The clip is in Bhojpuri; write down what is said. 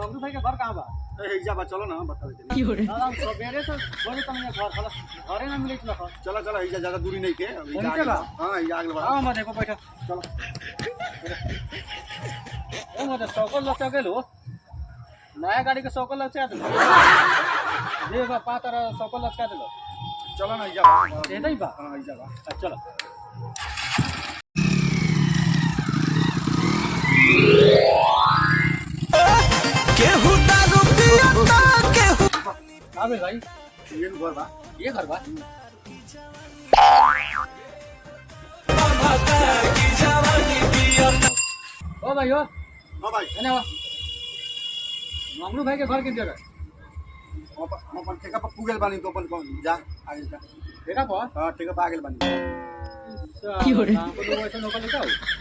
मंगरू भाई के घर कहाँ बा? ए जा चलो ना बता देते दादा सबेरे से बोले तुमने घर खला घरे ना मिले चला चलो चलो हिजा ज्यादा दूरी नहीं के नीचे बा? हां हिजा आगल बा आओ मैं देखो बैठो चलो ओ मुझे सकल लचा गेलो नया गाड़ी के सकल लचा दे दे बा पातर सकल लचा दे चलो ना हिजा दे दई बा हां हिजा बा चलो केहू दारू पियता केहू आबे भाई ये घर बा ये घर बा ओ भाई ओ हां भाई एने वा मंगरू भाई के घर के जगह हम अपन ठेका पर पुगेल बानी तो अपन जा आगे जा देखा पा हां ठेका पर आगेल बानी की हो रे हमको लोग ऐसा नौकर लेके आओ